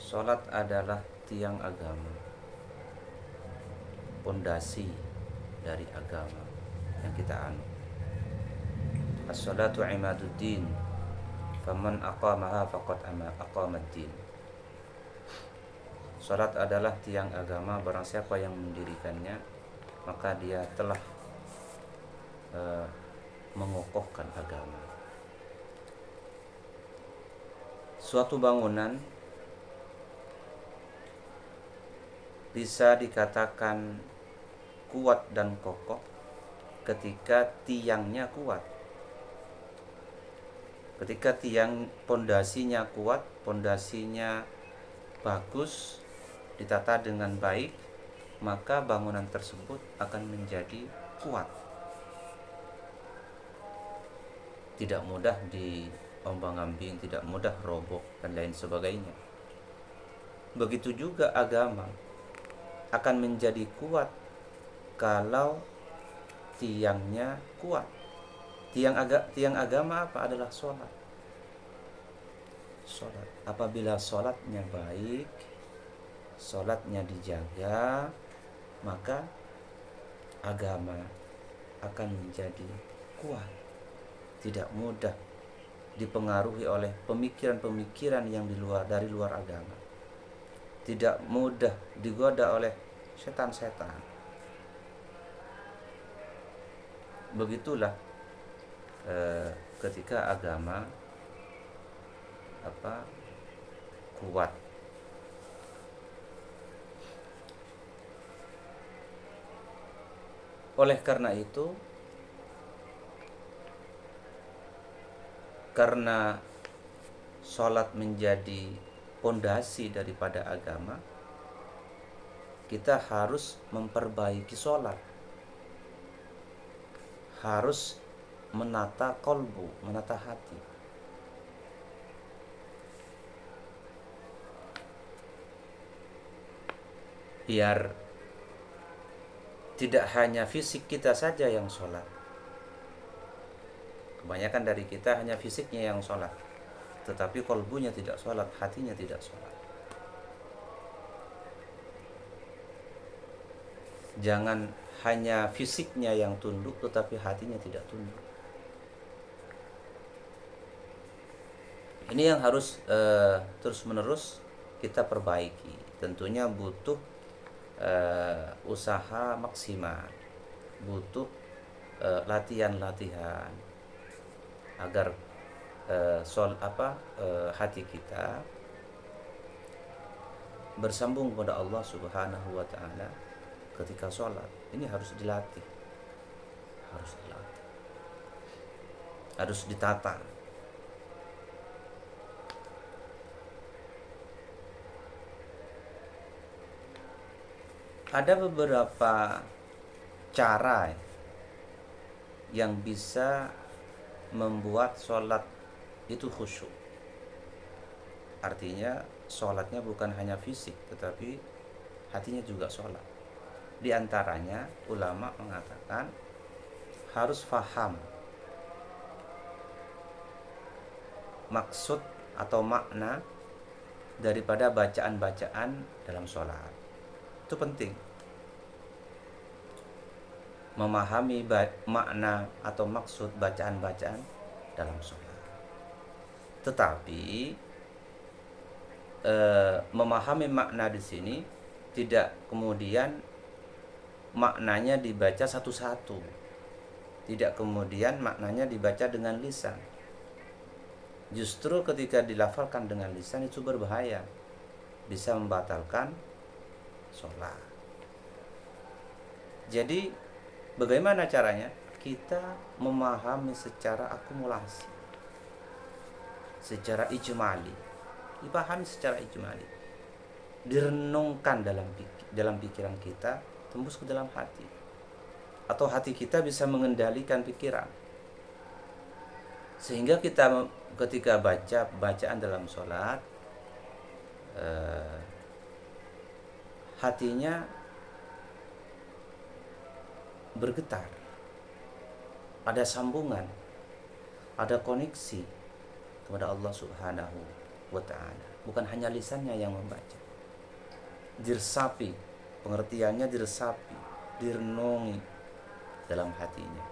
Salat adalah tiang agama, pondasi dari agama yang kita anut. As-salatu imaduddin, faman aqamaha faqad aqamad-din. Salat adalah tiang agama, barang siapa yang mendirikannya maka dia telah mengokohkan agama. Suatu bangunan bisa dikatakan kuat dan kokoh ketika tiangnya kuat. Ketika tiang pondasinya kuat, pondasinya bagus, ditata dengan baik, maka bangunan tersebut akan menjadi kuat. Tidak mudah diombang-ambing, tidak mudah roboh dan lain sebagainya. Begitu juga agama akan menjadi kuat kalau tiangnya kuat. Tiang agama apa? Adalah sholat. Apabila sholatnya baik, sholatnya dijaga, maka agama akan menjadi kuat. Tidak mudah dipengaruhi oleh pemikiran-pemikiran yang dari luar agama. Tidak mudah digoda oleh setan-setan. Begitulah ketika agama kuat. Oleh karena itu, karena sholat menjadi pondasi daripada agama, kita harus memperbaiki sholat, harus menata kolbu, menata hati. Biar tidak hanya fisik kita saja yang sholat. Kebanyakan dari kita hanya fisiknya yang sholat, tetapi kolbunya tidak sholat, hatinya tidak sholat. Jangan hanya fisiknya yang tunduk, tetapi hatinya tidak tunduk. Ini yang harus terus-menerus kita perbaiki. Tentunya butuh usaha maksimal, butuh latihan-latihan agar hati kita bersambung kepada Allah Subhanahu wa taala ketika sholat. Ini harus dilatih, harus ditata. Ada beberapa cara yang bisa membuat sholat itu khusyuk. Artinya sholatnya bukan hanya fisik, tetapi hatinya juga sholat. Di antaranya ulama mengatakan harus faham maksud atau makna daripada bacaan-bacaan dalam sholat. Itu penting. Memahami makna atau maksud bacaan-bacaan dalam sholat. Tetapi memahami makna di sini tidak kemudian maknanya dibaca satu-satu. Tidak kemudian maknanya dibaca dengan lisan. Justru ketika dilafalkan dengan lisan itu berbahaya, bisa membatalkan sholat. Jadi bagaimana caranya? Kita memahami secara akumulasi, secara ijmali, dipahami secara ijmali, direnungkan dalam pikiran kita, tembus ke dalam hati, atau hati kita bisa mengendalikan pikiran, sehingga kita ketika baca bacaan dalam sholat, hatinya bergetar, ada sambungan, ada koneksi kepada Allah Subhanahu wa ta'ala. Bukan hanya lisannya yang membaca. Diresapi, pengertiannya diresapi, direnungi dalam hatinya,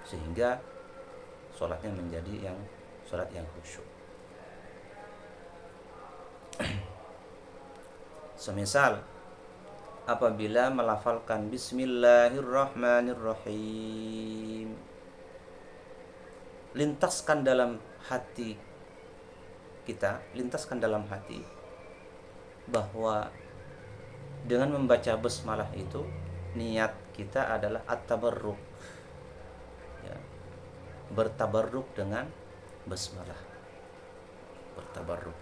sehingga sholatnya menjadi sholat yang khusyuk. Semisal apabila melafalkan Bismillahirrahmanirrahim, lintaskan dalam hati kita, lintaskan dalam hati bahwa dengan membaca basmalah itu niat kita adalah at-tabarruk, ya, bertabarruk dengan basmalah, bertabarruk.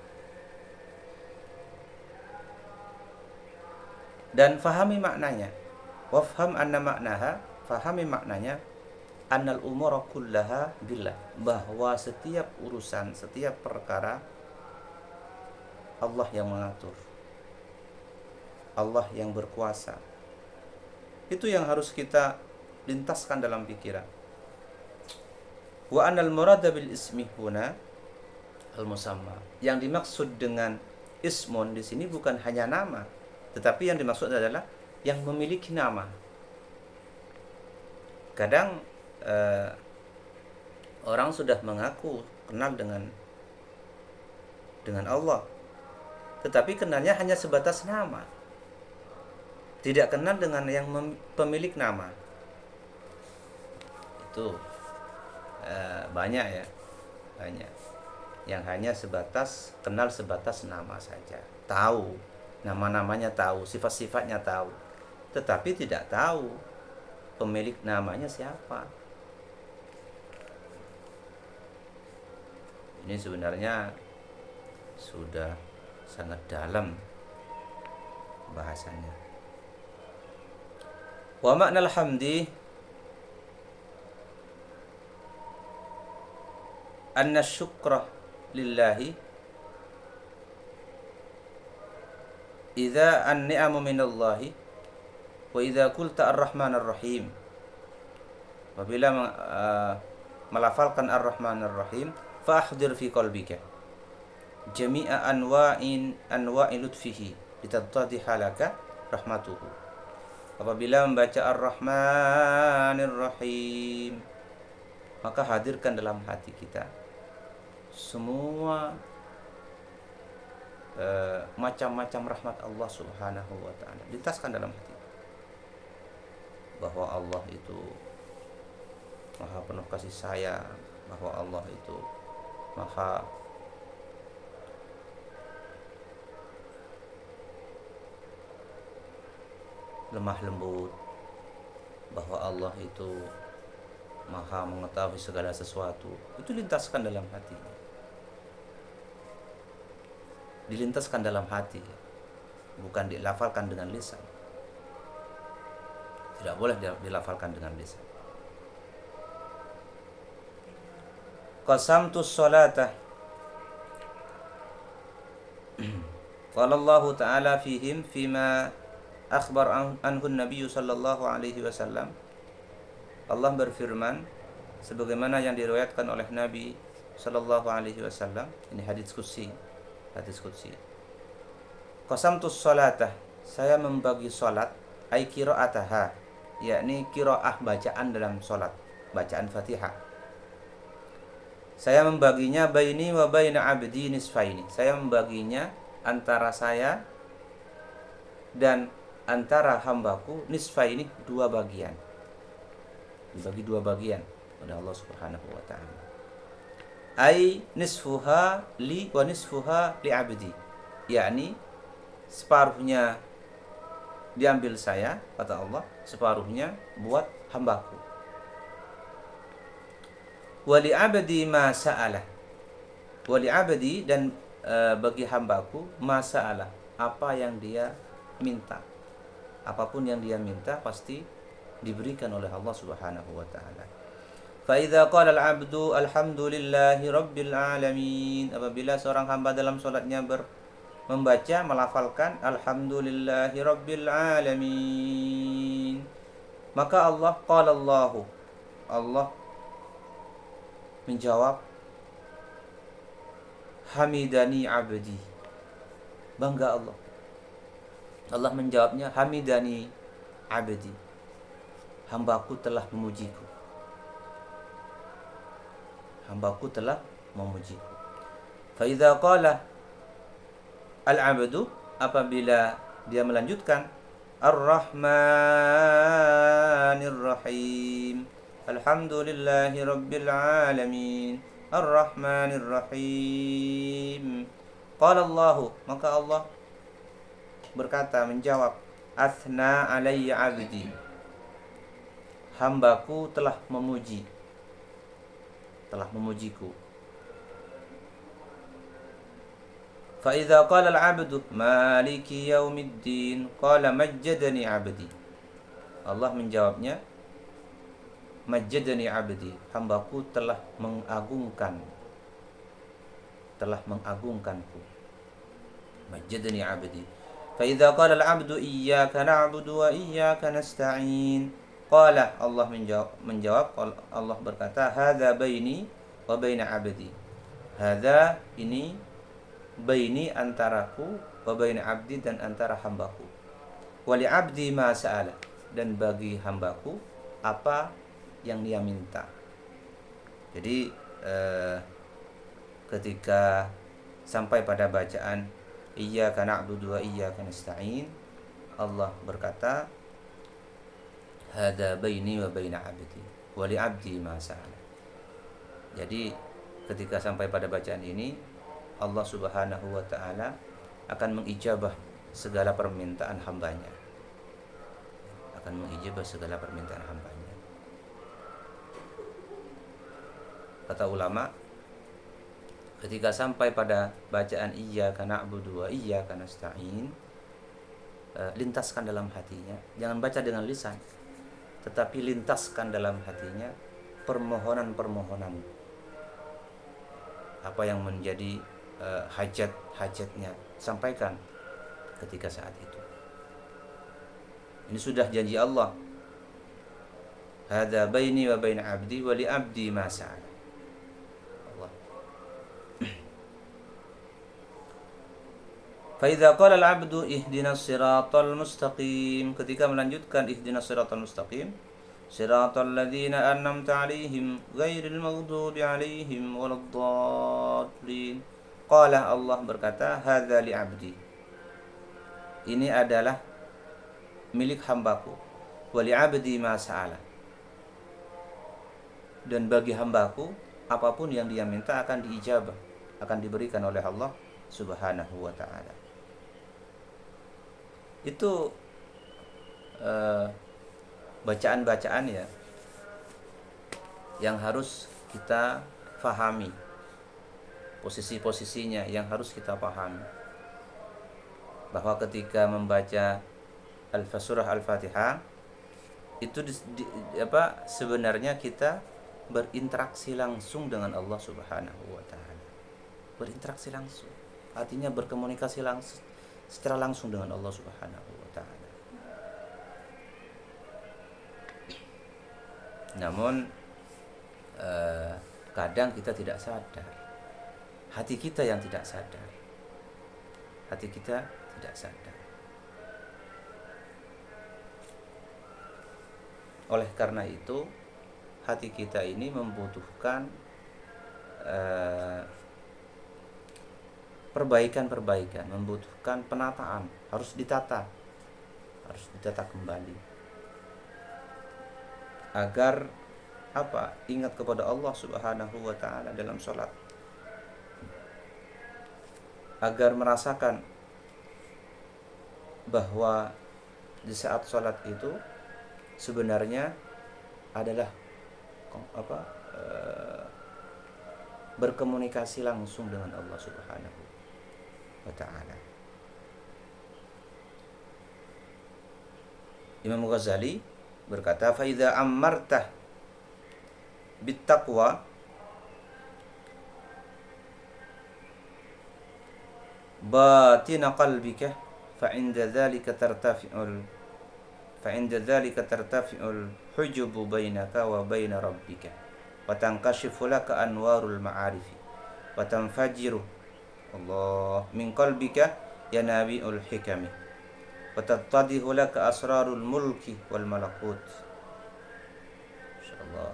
Dan fahami maknanya, wafham anna maknaha, fahami maknanya, annal umura kullaha billah, bahwa setiap urusan, setiap perkara Allah yang mengatur, Allah yang berkuasa. Itu yang harus kita lintaskan dalam pikiran. Wa annal murada bil ismi huna al musamma, yang dimaksud dengan ismun di sini bukan hanya nama, tetapi yang dimaksud adalah yang memiliki nama. Kadang orang sudah mengaku kenal dengan Allah, tetapi kenalnya hanya sebatas nama, tidak kenal dengan yang pemilik nama. Itu banyak ya, banyak yang hanya sebatas kenal sebatas nama saja, tahu nama-namanya, tahu sifat-sifatnya, tahu, tetapi tidak tahu pemilik namanya siapa. Ini sebenarnya sudah sangat dalam bahasanya. Wa makna alhamdi anna syukra lillahi idza an-ni'amu minallahi wa idza qulta ar-rahman ar-rahim. Apabila melafalkan ar-rahman ar-rahim, fa ahdir fi qalbika jami'a anwa'i lutfihi litattadhiha laka rahmatuhu. Apabila membaca ar-rahman ar-rahim, maka hadirkan dalam hati kita semua macam-macam rahmat Allah Subhanahu wa ta'ala. Lintaskan dalam hati bahwa Allah itu maha penuh kasih sayang, bahwa Allah itu maha lemah lembut, bahwa Allah itu maha mengetahui segala sesuatu. Itu lintaskan dalam hati, dilintaskan dalam hati, bukan dilafalkan dengan lisan. Tidak boleh dilafalkan dengan lisan. Qasamtu sholata qala Allah ta'ala fihim fima akhbar anhu Nabi sallallahu alaihi wasallam. Allah berfirman sebagaimana yang diriwayatkan oleh Nabi sallallahu alaihi wasallam. Ini hadis qudsi. Hadis qudsi. Qasamtus sholata, saya membagi salat, ai qiraataha, yakni qiraah bacaan dalam salat, bacaan Fatihah. Saya membaginya baini wa baina abdi nisfaini. Saya membaginya antara saya dan antara hambaku nisfaini, dua bagian. Dibagi dua bagian oleh Allah Subhanahu wa ta'ala. Ai nisfuha li wa nisfuha li abdi, yakni separuhnya diambil saya, kata Allah, separuhnya buat hambaku. Wa li abdi ma sa'alah, wa li abdi, dan bagi hambaku ma sa'alah, apa yang dia minta. Apapun yang dia minta pasti diberikan oleh Allah Subhanahu wa ta'ala. Fa'idha qala al-'abdu alhamdulillahi rabbil alamin, apabila seorang hamba dalam solatnya membaca, melafalkan alhamdulillahi rabbil alamin, maka Allah, qala Allahu, Allah menjawab hamidani abdi. Bangga Allah. Allah menjawabnya, hamidani abdi. Hambaku telah memujiku. Hambaku telah memujiku. Fa idza qala al-'abdu, apabila dia melanjutkan, Ar-Rahmanir Rahim, Alhamdulillahi Rabbil Alamin, Ar-Rahmanir Rahim. Qala Allahu, maka Allah berkata, menjawab, Athna alayya abdi, hambaku telah memuji, telah memujiku. Fa idza qala al-'abdu maliki yaumiddin qala majjadani 'abdi. Allah menjawabnya, majjadani 'abdi, hambaku telah mengagungkan, telah mengagungkanku. Majjadani 'abdi. Fa idza qala al-'abdu iyyaka na'budu wa iyyaka nasta'in qala, Allah menjawab, Allah berkata, hadza baini wa baina 'abdi. Hadza, ini, baini, antaraku, wa baina 'abdi, dan antara hambaku. Wa li 'abdi ma sa'ala, dan bagi hambaku apa yang dia minta. Jadi ketika sampai pada bacaan iyyaka na'budu wa iyyaka nasta'in, Allah berkata, hadza baini wa baina 'abdi wa li 'abdi ma sa'ala. Jadi ketika sampai pada bacaan ini, Allah Subhanahu wa ta'ala akan mengijabah segala permintaan hambanya. Akan mengijabah segala permintaan hambanya. Kata ulama, ketika sampai pada bacaan iyyaka na'budu wa iyyaka nasta'in, lintaskan dalam hatinya. Jangan baca dengan lisan, tetapi lintaskan dalam hatinya permohonan-permohonan. Apa yang menjadi hajat-hajatnya, sampaikan ketika saat itu. Ini sudah janji Allah, hadza baini wa baina 'abdi wa li 'abdi ma sa'ala. Allah. Fa idza qala al-'abdu ihdinas siratal mustaqim, ketika melanjutkan ihdinas siratal mustaqim, siratal ladzina an'amta 'alaihim ghairil maghdubi 'alaihim waladdallin. Qala, Allah berkata, hadza li 'abdi, ini adalah milik hambaku, wa li 'abdi ma sa'ala, dan bagi hambaku apapun yang dia minta akan diijabah, akan diberikan oleh Allah Subhanahu wa ta'ala. Itu bacaan-bacaan ya yang harus kita fahami, posisi-posisinya yang harus kita pahami, bahwa ketika membaca surah Al-Fatihah itu sebenarnya kita berinteraksi langsung dengan Allah Subhanahu wa ta'ala. Berinteraksi langsung, artinya berkomunikasi langsung, secara langsung dengan Allah Subhanahu wa ta'ala. Namun kadang kita tidak sadar, hati kita yang tidak sadar, hati kita tidak sadar. Oleh karena itu, hati kita ini membutuhkan perbaikan-perbaikan, membutuhkan penataan, harus ditata kembali, agar ingat kepada Allah Subhanahu wa ta'ala dalam sholat, agar merasakan bahwa di saat sholat itu sebenarnya adalah berkomunikasi langsung dengan Allah Subhanahu wa ta'ala. Imam Ghazali berkata, fa idza ammarta bittaqwa batina qalbika fa inda dzalika tartafi'ul hujubu bainaka wa baina rabbika wa tankashifu laka anwarul ma'arifi wa tanfajiru Allah min qalbika ya nabiul hikami wa tattadihu laka asrarul mulki wal malakut. Insyaallah.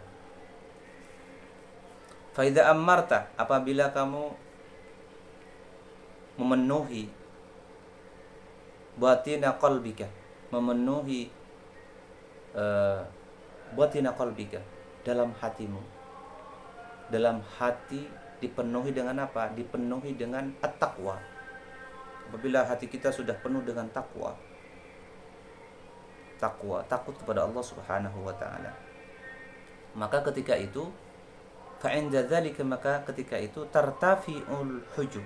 Fa idza ammarta, apabila kamu memenuhi batina qalbika, memenuhi batina qalbika, dalam hatimu. Dalam hati dipenuhi dengan apa? Dipenuhi dengan at-taqwa. Apabila hati kita sudah penuh dengan takwa, takut kepada Allah Subhanahu wa taala, maka ketika itu fa'inda dzalika, maka ketika itu tartafi'ul hujub,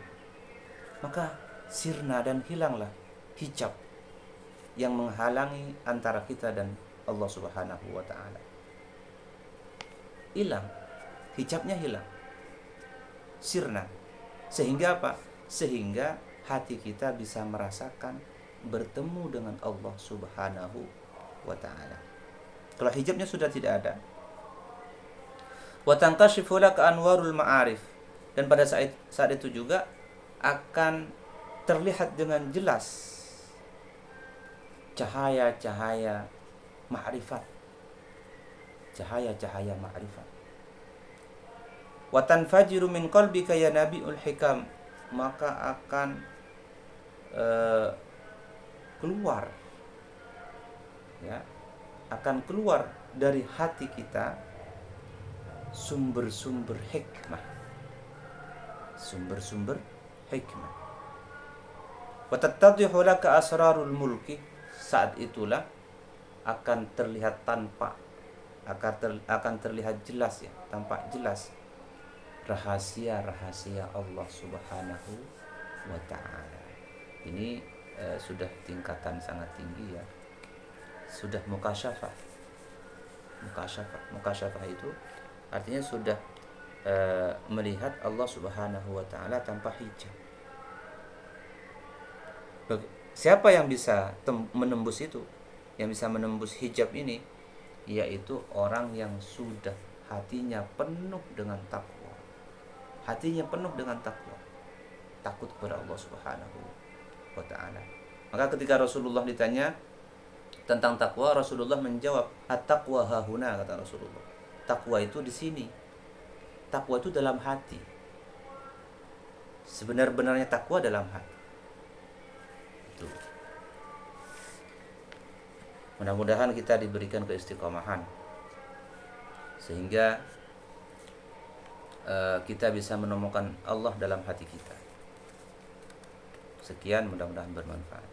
maka sirna dan hilanglah hijab yang menghalangi antara kita dan Allah Subhanahu wa taala. Hilang, hijabnya hilang, sirna. Sehingga apa? Sehingga hati kita bisa merasakan bertemu dengan Allah Subhanahu wa taala. Kalau hijabnya sudah tidak ada, wa tankashifu laka anwarul ma'arif, dan pada saat itu juga akan terlihat dengan jelas cahaya-cahaya ma'rifat, cahaya-cahaya ma'rifat. Wa tanfajiru min qalbika ya nabiul hikam, maka akan keluar, ya, akan keluar dari hati kita sumber-sumber hikmah, sumber-sumber hikmah. Wa tattadihu laka asrarul mulki, saat itulah akan terlihat akan terlihat jelas, ya, tampak jelas rahasia-rahasia Allah Subhanahu wa taala. Ini sudah tingkatan sangat tinggi, ya. Sudah mukasyafah. Mukasyafah itu artinya sudah melihat Allah Subhanahu wa taala tanpa hijab. Siapa yang bisa menembus itu? Yang bisa menembus hijab ini yaitu orang yang sudah hatinya penuh dengan takwa. Hatinya penuh dengan takwa. Takut kepada Allah Subhanahu wa taala. Maka ketika Rasulullah ditanya tentang takwa, Rasulullah menjawab, "At-taqwa hahuna," kata Rasulullah. Takwa itu di sini. Takwa itu dalam hati. Sebenar-benarnya takwa dalam hati. Itu. Mudah-mudahan kita diberikan keistiqomahan sehingga kita bisa menemukan Allah dalam hati kita. Sekian, mudah-mudahan bermanfaat.